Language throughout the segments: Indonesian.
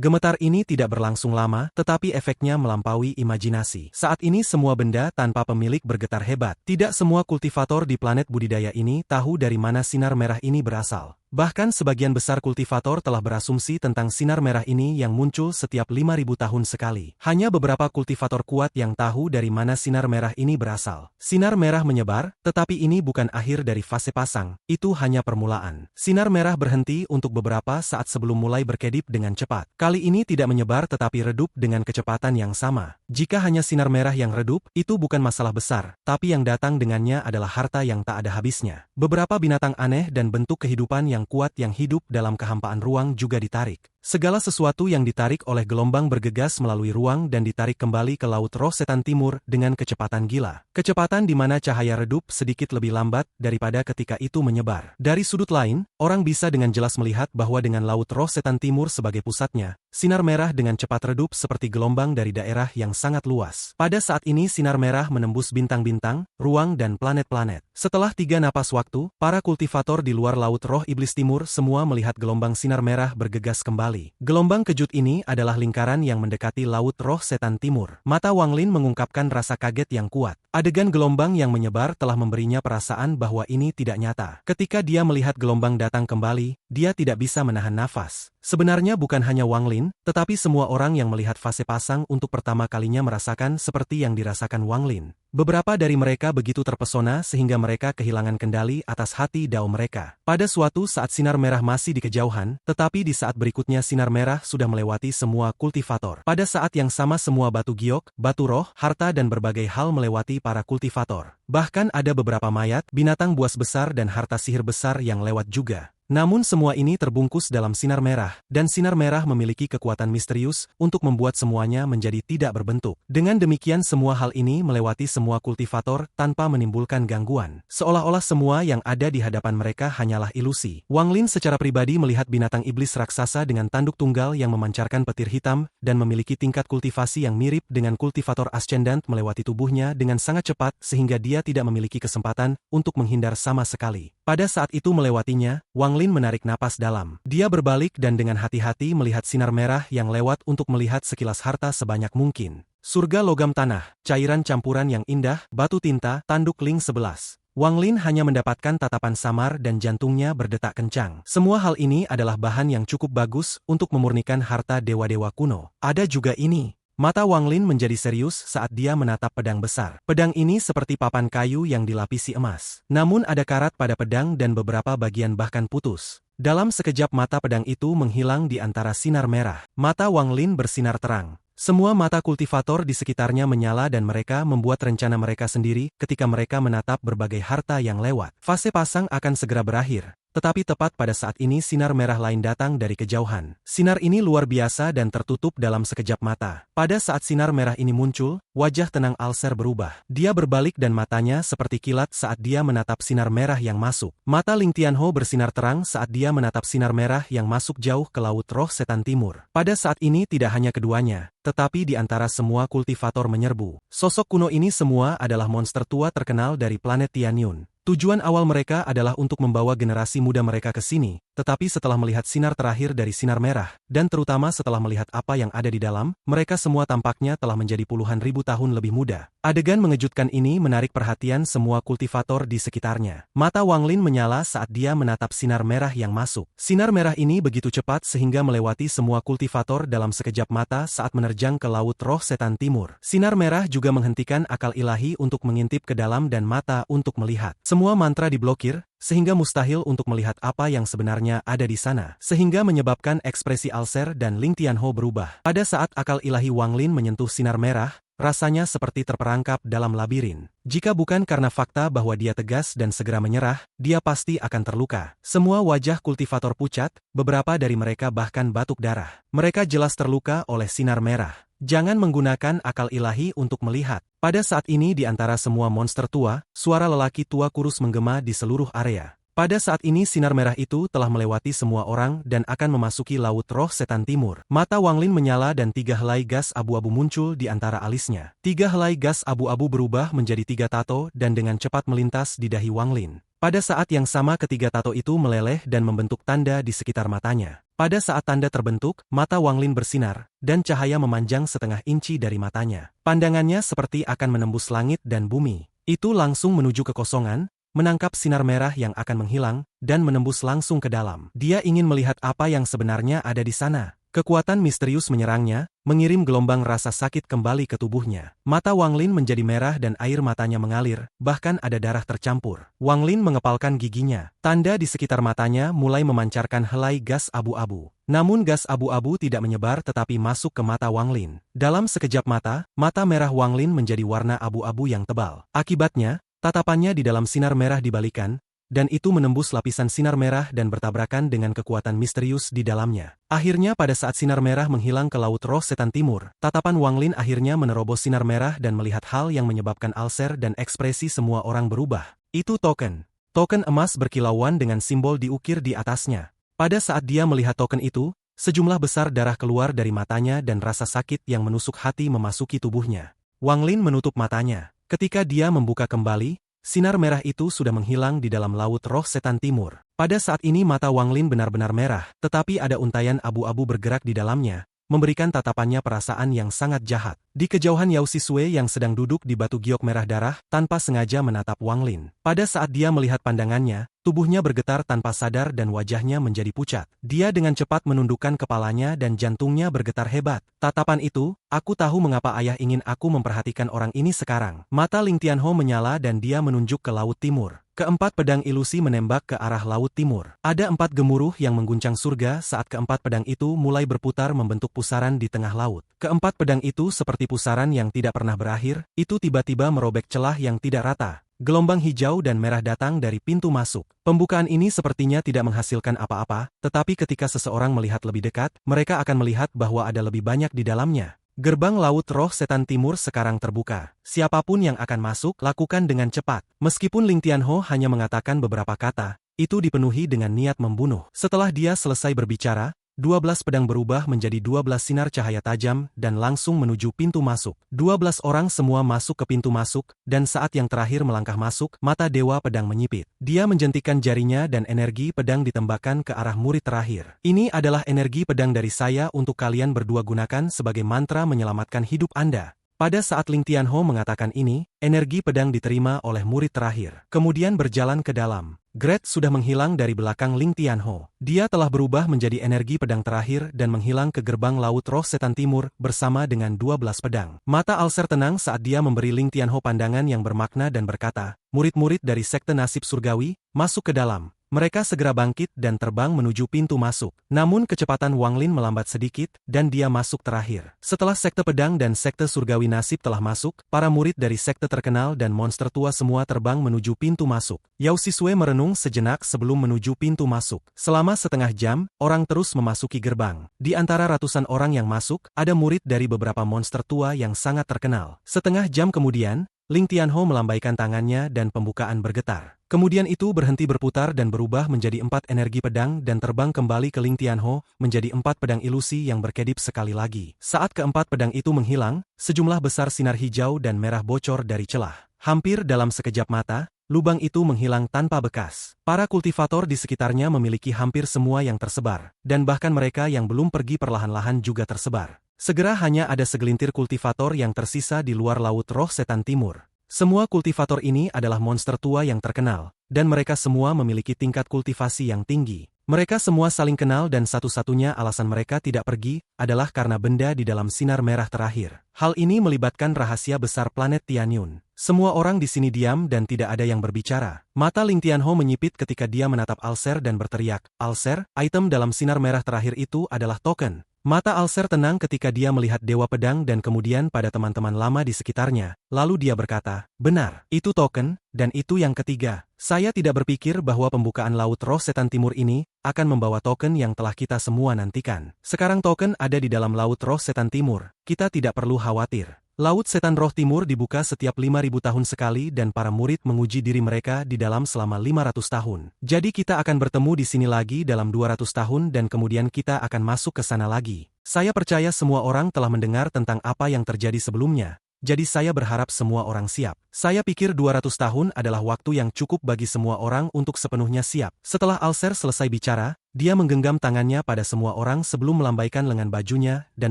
Gemetar ini tidak berlangsung lama, tetapi efeknya melampaui imajinasi. Saat ini semua benda tanpa pemilik bergetar hebat. Tidak semua kultivator di planet budidaya ini tahu dari mana sinar merah ini berasal. Bahkan sebagian besar kultivator telah berasumsi tentang sinar merah ini yang muncul setiap 5.000 tahun sekali. Hanya beberapa kultivator kuat yang tahu dari mana sinar merah ini berasal. Sinar merah menyebar, tetapi ini bukan akhir dari fase pasang, itu hanya permulaan. Sinar merah berhenti untuk beberapa saat sebelum mulai berkedip dengan cepat. Kali ini tidak menyebar tetapi redup dengan kecepatan yang sama. Jika hanya sinar merah yang redup, itu bukan masalah besar, tapi yang datang dengannya adalah harta yang tak ada habisnya. Beberapa binatang aneh dan bentuk kehidupan yang kuat yang hidup dalam kehampaan ruang juga ditarik. Segala sesuatu yang ditarik oleh gelombang bergegas melalui ruang dan ditarik kembali ke Laut Roh Setan Timur dengan kecepatan gila. Kecepatan di mana cahaya redup sedikit lebih lambat daripada ketika itu menyebar. Dari sudut lain, orang bisa dengan jelas melihat bahwa dengan Laut Roh Setan Timur sebagai pusatnya, sinar merah dengan cepat redup seperti gelombang dari daerah yang sangat luas. Pada saat ini sinar merah menembus bintang-bintang, ruang dan planet-planet. Setelah 3 napas waktu, para kultivator di luar Laut Roh Iblis Timur semua melihat gelombang sinar merah bergegas kembali. Gelombang kejut ini adalah lingkaran yang mendekati Laut Roh Setan Timur. Mata Wang Lin mengungkapkan rasa kaget yang kuat. Adegan gelombang yang menyebar telah memberinya perasaan bahwa ini tidak nyata. Ketika dia melihat gelombang datang kembali, dia tidak bisa menahan nafas. Sebenarnya bukan hanya Wang Lin, tetapi semua orang yang melihat fase pasang untuk pertama kalinya merasakan seperti yang dirasakan Wang Lin. Beberapa dari mereka begitu terpesona sehingga mereka kehilangan kendali atas hati dao mereka. Pada suatu saat sinar merah masih di kejauhan, tetapi di saat berikutnya sinar merah sudah melewati semua kultivator. Pada saat yang sama semua batu giok, batu roh, harta dan berbagai hal melewati para kultivator. Bahkan ada beberapa mayat, binatang buas besar dan harta sihir besar yang lewat juga. Namun semua ini terbungkus dalam sinar merah, dan sinar merah memiliki kekuatan misterius untuk membuat semuanya menjadi tidak berbentuk. Dengan demikian semua hal ini melewati semua kultivator tanpa menimbulkan gangguan. Seolah-olah semua yang ada di hadapan mereka hanyalah ilusi. Wang Lin secara pribadi melihat binatang iblis raksasa dengan tanduk tunggal yang memancarkan petir hitam dan memiliki tingkat kultivasi yang mirip dengan kultivator ascendant melewati tubuhnya dengan sangat cepat sehingga dia tidak memiliki kesempatan untuk menghindar sama sekali. Pada saat itu melewatinya, Wang Lin menarik napas dalam. Dia berbalik dan dengan hati-hati melihat sinar merah yang lewat untuk melihat sekilas harta sebanyak mungkin. Surga logam tanah, cairan campuran yang indah, batu tinta, tanduk Ling 11. Wang Lin hanya mendapatkan tatapan samar dan jantungnya berdetak kencang. Semua hal ini adalah bahan yang cukup bagus untuk memurnikan harta dewa-dewa kuno. Ada juga ini. Mata Wang Lin menjadi serius saat dia menatap pedang besar. Pedang ini seperti papan kayu yang dilapisi emas. Namun ada karat pada pedang dan beberapa bagian bahkan putus. Dalam sekejap mata pedang itu menghilang di antara sinar merah. Mata Wang Lin bersinar terang. Semua mata kultivator di sekitarnya menyala dan mereka membuat rencana mereka sendiri ketika mereka menatap berbagai harta yang lewat. Fase pasang akan segera berakhir. Tetapi tepat pada saat ini sinar merah lain datang dari kejauhan. Sinar ini luar biasa dan tertutup dalam sekejap mata. Pada saat sinar merah ini muncul, wajah tenang Alser berubah. Dia berbalik dan matanya seperti kilat saat dia menatap sinar merah yang masuk. Mata Ling Tianho bersinar terang saat dia menatap sinar merah yang masuk jauh ke Laut Roh Setan Timur. Pada saat ini tidak hanya keduanya, tetapi di antara semua kultivator menyerbu. Sosok kuno ini semua adalah monster tua terkenal dari planet Tianyun. Tujuan awal mereka adalah untuk membawa generasi muda mereka ke sini, tetapi setelah melihat sinar terakhir dari sinar merah, dan terutama setelah melihat apa yang ada di dalam, mereka semua tampaknya telah menjadi puluhan ribu tahun lebih muda. Adegan mengejutkan ini menarik perhatian semua kultivator di sekitarnya. Mata Wang Lin menyala saat dia menatap sinar merah yang masuk. Sinar merah ini begitu cepat sehingga melewati semua kultivator dalam sekejap mata saat menerjang ke Laut Roh Setan Timur. Sinar merah juga menghentikan akal ilahi untuk mengintip ke dalam dan mata untuk melihat. Semua mantra diblokir, sehingga mustahil untuk melihat apa yang sebenarnya ada di sana. Sehingga menyebabkan ekspresi Alser dan Ling Tianho berubah. Pada saat akal ilahi Wang Lin menyentuh sinar merah, rasanya seperti terperangkap dalam labirin. Jika bukan karena fakta bahwa dia tegas dan segera menyerah, dia pasti akan terluka. Semua wajah kultivator pucat, beberapa dari mereka bahkan batuk darah. Mereka jelas terluka oleh sinar merah. Jangan menggunakan akal ilahi untuk melihat. Pada saat ini di antara semua monster tua, suara lelaki tua kurus menggema di seluruh area. Pada saat ini sinar merah itu telah melewati semua orang dan akan memasuki Laut Roh Setan Timur. Mata Wang Lin menyala dan 3 helai gas abu-abu muncul di antara alisnya. 3 helai gas abu-abu berubah menjadi 3 tato dan dengan cepat melintas di dahi Wang Lin. Pada saat yang sama ketiga tato itu meleleh dan membentuk tanda di sekitar matanya. Pada saat tanda terbentuk, mata Wang Lin bersinar, dan cahaya memanjang setengah inci dari matanya. Pandangannya seperti akan menembus langit dan bumi. Itu langsung menuju kekosongan, menangkap sinar merah yang akan menghilang, dan menembus langsung ke dalam. Dia ingin melihat apa yang sebenarnya ada di sana. Kekuatan misterius menyerangnya, mengirim gelombang rasa sakit kembali ke tubuhnya. Mata Wang Lin menjadi merah dan air matanya mengalir, bahkan ada darah tercampur. Wang Lin mengepalkan giginya. Tanda di sekitar matanya mulai memancarkan helai gas abu-abu. Namun gas abu-abu tidak menyebar tetapi masuk ke mata Wang Lin. Dalam sekejap mata, mata merah Wang Lin menjadi warna abu-abu yang tebal. Akibatnya, tatapannya di dalam sinar merah dibalikan, dan itu menembus lapisan sinar merah dan bertabrakan dengan kekuatan misterius di dalamnya. Akhirnya pada saat sinar merah menghilang ke Laut Roh Setan Timur, tatapan Wang Lin akhirnya menerobos sinar merah dan melihat hal yang menyebabkan alser dan ekspresi semua orang berubah. Itu token. Token emas berkilauan dengan simbol diukir di atasnya. Pada saat dia melihat token itu, sejumlah besar darah keluar dari matanya dan rasa sakit yang menusuk hati memasuki tubuhnya. Wang Lin menutup matanya. Ketika dia membuka kembali, sinar merah itu sudah menghilang di dalam Laut Roh Setan Timur. Pada saat ini mata Wang Lin benar-benar merah, tetapi ada untayan abu-abu bergerak di dalamnya, memberikan tatapannya perasaan yang sangat jahat. Di kejauhan Yao Sisue yang sedang duduk di batu giok merah darah, tanpa sengaja menatap Wang Lin. Pada saat dia melihat pandangannya, tubuhnya bergetar tanpa sadar dan wajahnya menjadi pucat. Dia dengan cepat menundukkan kepalanya dan jantungnya bergetar hebat. Tatapan itu, aku tahu mengapa ayah ingin aku memperhatikan orang ini sekarang. Mata Ling Tianho menyala dan dia menunjuk ke Laut Timur. Keempat pedang ilusi menembak ke arah Laut Timur. Ada 4 gemuruh yang mengguncang surga saat keempat pedang itu mulai berputar membentuk pusaran di tengah laut. Keempat pedang itu seperti pusaran yang tidak pernah berakhir, itu tiba-tiba merobek celah yang tidak rata. Gelombang hijau dan merah datang dari pintu masuk. Pembukaan ini sepertinya tidak menghasilkan apa-apa, tetapi ketika seseorang melihat lebih dekat, mereka akan melihat bahwa ada lebih banyak di dalamnya. Gerbang Laut Roh Setan Timur sekarang terbuka. Siapapun yang akan masuk, lakukan dengan cepat. Meskipun Ling Tianho hanya mengatakan beberapa kata, itu dipenuhi dengan niat membunuh. Setelah dia selesai berbicara, 12 pedang berubah menjadi 12 sinar cahaya tajam dan langsung menuju pintu masuk. 12 orang semua masuk ke pintu masuk, dan saat yang terakhir melangkah masuk, mata Dewa Pedang menyipit. Dia menjentikan jarinya dan energi pedang ditembakkan ke arah murid terakhir. Ini adalah energi pedang dari saya untuk kalian berdua gunakan sebagai mantra menyelamatkan hidup Anda. Pada saat Ling Tianho mengatakan ini, energi pedang diterima oleh murid terakhir. Kemudian berjalan ke dalam. Gret sudah menghilang dari belakang Ling Tianho. Dia telah berubah menjadi energi pedang terakhir dan menghilang ke gerbang Laut Roh Setan Timur bersama dengan 12 pedang. Mata Alser tenang saat dia memberi Ling Tianho pandangan yang bermakna dan berkata, murid-murid dari Sekte Nasib Surgawi, masuk ke dalam. Mereka segera bangkit dan terbang menuju pintu masuk. Namun kecepatan Wang Lin melambat sedikit, dan dia masuk terakhir. Setelah Sekte Pedang dan Sekte Surgawi Nasib telah masuk, para murid dari sekte terkenal dan monster tua semua terbang menuju pintu masuk. Yao Sisue merenung sejenak sebelum menuju pintu masuk. Selama setengah jam, orang terus memasuki gerbang. Di antara ratusan orang yang masuk, ada murid dari beberapa monster tua yang sangat terkenal. Setengah jam kemudian, Ling Tianho melambaikan tangannya dan pembukaan bergetar. Kemudian itu berhenti berputar dan berubah menjadi 4 energi pedang dan terbang kembali ke Ling Tianho, menjadi 4 pedang ilusi yang berkedip sekali lagi. Saat keempat pedang itu menghilang, sejumlah besar sinar hijau dan merah bocor dari celah. Hampir dalam sekejap mata, lubang itu menghilang tanpa bekas. Para kultivator di sekitarnya memiliki hampir semua yang tersebar, dan bahkan mereka yang belum pergi perlahan-lahan juga tersebar. Segera hanya ada segelintir kultivator yang tersisa di luar Laut Roh Setan Timur. Semua kultivator ini adalah monster tua yang terkenal, dan mereka semua memiliki tingkat kultivasi yang tinggi. Mereka semua saling kenal dan satu-satunya alasan mereka tidak pergi adalah karena benda di dalam sinar merah terakhir. Hal ini melibatkan rahasia besar planet Tianyun. Semua orang di sini diam dan tidak ada yang berbicara. Mata Ling Tianho menyipit ketika dia menatap Alser dan berteriak, "Alser, item dalam sinar merah terakhir itu adalah token." Mata Alser tenang ketika dia melihat Dewa Pedang dan kemudian pada teman-teman lama di sekitarnya. Lalu dia berkata, "Benar, itu token, dan itu yang ketiga. Saya tidak berpikir bahwa pembukaan Laut Roh Setan Timur ini akan membawa token yang telah kita semua nantikan. Sekarang token ada di dalam Laut Roh Setan Timur. Kita tidak perlu khawatir." Laut Setan Roh Timur dibuka setiap 5.000 tahun sekali dan para murid menguji diri mereka di dalam selama 500 tahun. Jadi kita akan bertemu di sini lagi dalam 200 tahun dan kemudian kita akan masuk ke sana lagi. Saya percaya semua orang telah mendengar tentang apa yang terjadi sebelumnya. jadi saya berharap semua orang siap. Saya pikir 200 tahun adalah waktu yang cukup bagi semua orang untuk sepenuhnya siap. Setelah Alser selesai bicara, dia menggenggam tangannya pada semua orang sebelum melambaikan lengan bajunya dan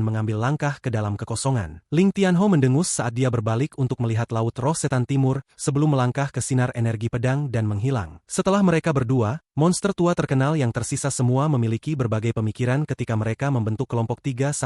mengambil langkah ke dalam kekosongan. Ling Tianho mendengus saat dia berbalik untuk melihat Laut Roh Setan Timur sebelum melangkah ke sinar energi pedang dan menghilang. Setelah mereka berdua, monster tua terkenal yang tersisa semua memiliki berbagai pemikiran ketika mereka membentuk kelompok 3-5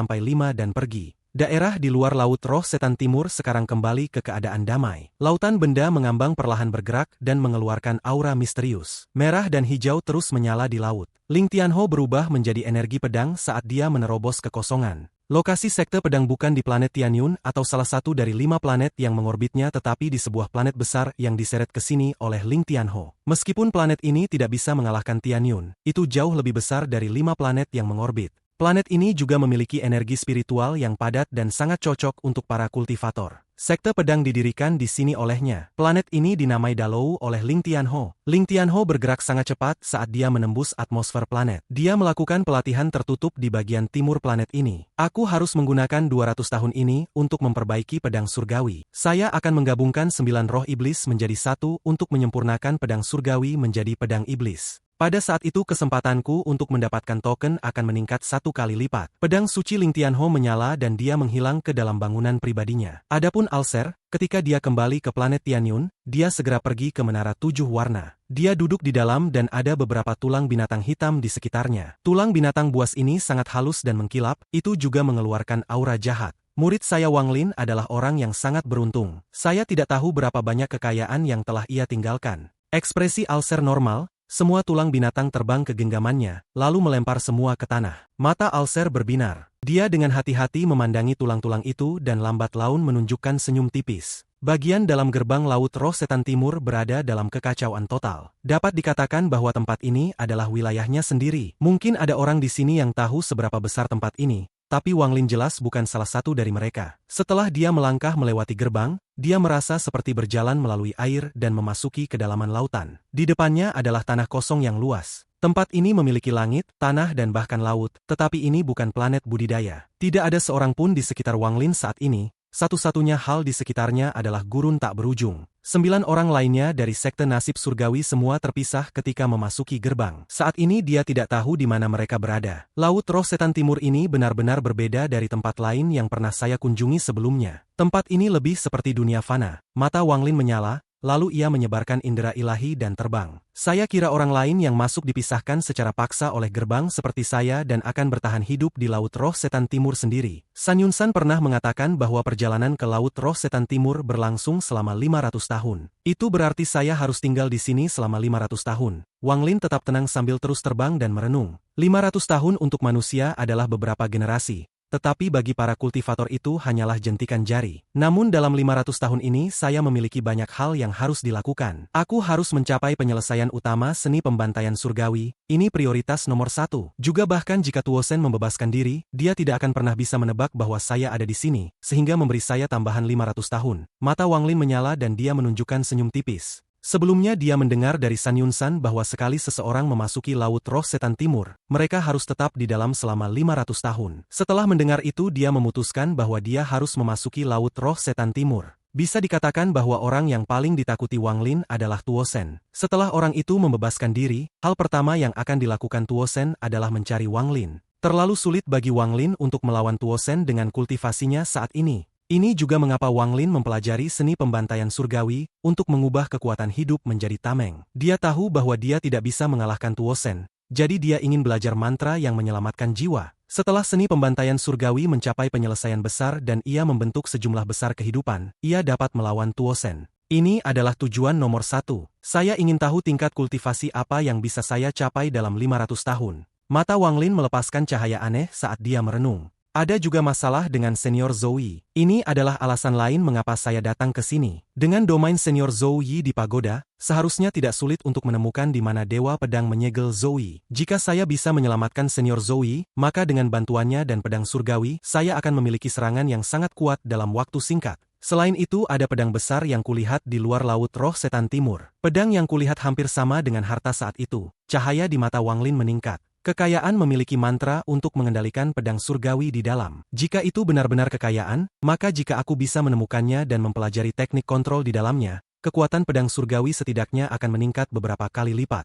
dan pergi. Daerah di luar Laut Roh Setan Timur sekarang kembali ke keadaan damai. Lautan benda mengambang perlahan bergerak dan mengeluarkan aura misterius. Merah dan hijau terus menyala di laut. Ling Tianho berubah menjadi energi pedang saat dia menerobos kekosongan. Lokasi sekte pedang bukan di planet Tianyun atau salah satu dari 5 planet yang mengorbitnya tetapi di sebuah planet besar yang diseret ke sini oleh Ling Tianho. Meskipun planet ini tidak bisa mengalahkan Tianyun, itu jauh lebih besar dari 5 planet yang mengorbit. Planet ini juga memiliki energi spiritual yang padat dan sangat cocok untuk para kultivator. Sekte pedang didirikan di sini olehnya. Planet ini dinamai Dalou oleh Ling Tianho. Ling Tianho bergerak sangat cepat saat dia menembus atmosfer planet. Dia melakukan pelatihan tertutup di bagian timur planet ini. Aku harus menggunakan 200 tahun ini untuk memperbaiki pedang surgawi. Saya akan menggabungkan 9 roh iblis menjadi satu untuk menyempurnakan pedang surgawi menjadi pedang iblis. Pada saat itu kesempatanku untuk mendapatkan token akan meningkat 1 kali lipat. Pedang suci Ling Tianho menyala dan dia menghilang ke dalam bangunan pribadinya. Adapun Alser, ketika dia kembali ke planet Tianyun, dia segera pergi ke menara 7 warna. Dia duduk di dalam dan ada beberapa tulang binatang hitam di sekitarnya. Tulang binatang buas ini sangat halus dan mengkilap, itu juga mengeluarkan aura jahat. Murid saya Wang Lin adalah orang yang sangat beruntung. Saya tidak tahu berapa banyak kekayaan yang telah ia tinggalkan. Ekspresi Alser normal. Semua tulang binatang terbang ke genggamannya, lalu melempar semua ke tanah. Mata Alser berbinar. Dia dengan hati-hati memandangi tulang-tulang itu dan lambat laun menunjukkan senyum tipis. Bagian dalam gerbang Laut Roh Setan Timur berada dalam kekacauan total. Dapat dikatakan bahwa tempat ini adalah wilayahnya sendiri. Mungkin ada orang di sini yang tahu seberapa besar tempat ini, tapi Wang Lin jelas bukan salah satu dari mereka. Setelah dia melangkah melewati gerbang, dia merasa seperti berjalan melalui air dan memasuki kedalaman lautan. Di depannya adalah tanah kosong yang luas. Tempat ini memiliki langit, tanah dan bahkan laut, tetapi ini bukan planet budidaya. Tidak ada seorang pun di sekitar Wang Lin saat ini. Satu-satunya hal di sekitarnya adalah gurun tak berujung. 9 orang lainnya dari sekte nasib surgawi semua terpisah ketika memasuki gerbang. Saat ini dia tidak tahu di mana mereka berada. Laut Roh Setan Timur ini benar-benar berbeda dari tempat lain yang pernah saya kunjungi sebelumnya. Tempat ini lebih seperti dunia fana. Mata Wang Lin menyala, lalu ia menyebarkan indera ilahi dan terbang. Saya kira orang lain yang masuk dipisahkan secara paksa oleh gerbang seperti saya dan akan bertahan hidup di Laut Roh Setan Timur sendiri. San Yunsan pernah mengatakan bahwa perjalanan ke Laut Roh Setan Timur berlangsung selama 500 tahun. Itu berarti saya harus tinggal di sini selama 500 tahun. Wang Lin tetap tenang sambil terus terbang dan merenung. 500 tahun untuk manusia adalah beberapa generasi. Tetapi bagi para kultivator itu hanyalah jentikan jari. Namun dalam 500 tahun ini saya memiliki banyak hal yang harus dilakukan. Aku harus mencapai penyelesaian utama seni pembantaian surgawi, ini prioritas nomor 1. Juga bahkan jika Tuosen membebaskan diri, dia tidak akan pernah bisa menebak bahwa saya ada di sini, sehingga memberi saya tambahan 500 tahun. Mata Wang Lin menyala dan dia menunjukkan senyum tipis. Sebelumnya dia mendengar dari San Yunsan bahwa sekali seseorang memasuki Laut Roh Setan Timur, mereka harus tetap di dalam selama 500 tahun. Setelah mendengar itu dia memutuskan bahwa dia harus memasuki Laut Roh Setan Timur. Bisa dikatakan bahwa orang yang paling ditakuti Wang Lin adalah Tuosen. Setelah orang itu membebaskan diri, hal pertama yang akan dilakukan Tuosen adalah mencari Wang Lin. Terlalu sulit bagi Wang Lin untuk melawan Tuosen dengan kultivasinya saat ini. Ini juga mengapa Wang Lin mempelajari seni pembantaian surgawi untuk mengubah kekuatan hidup menjadi tameng. Dia tahu bahwa dia tidak bisa mengalahkan Tuosen, jadi dia ingin belajar mantra yang menyelamatkan jiwa. Setelah seni pembantaian surgawi mencapai penyelesaian besar dan ia membentuk sejumlah besar kehidupan, ia dapat melawan Tuosen. Ini adalah tujuan nomor 1. Saya ingin tahu tingkat kultivasi apa yang bisa saya capai dalam 500 tahun. Mata Wang Lin melepaskan cahaya aneh saat dia merenung. Ada juga masalah dengan Senior Zhou Yi. Ini adalah alasan lain mengapa saya datang ke sini. Dengan domain Senior Zhou Yi di pagoda, seharusnya tidak sulit untuk menemukan di mana Dewa Pedang menyegel Zhou Yi. Jika saya bisa menyelamatkan Senior Zhou Yi, maka dengan bantuannya dan pedang surgawi, saya akan memiliki serangan yang sangat kuat dalam waktu singkat. Selain itu ada pedang besar yang kulihat di luar Laut Roh Setan Timur. Pedang yang kulihat hampir sama dengan harta saat itu. Cahaya di mata Wang Lin meningkat. Kekayaan memiliki mantra untuk mengendalikan pedang surgawi di dalam. Jika itu benar-benar kekayaan, maka jika aku bisa menemukannya dan mempelajari teknik kontrol di dalamnya, kekuatan pedang surgawi setidaknya akan meningkat beberapa kali lipat.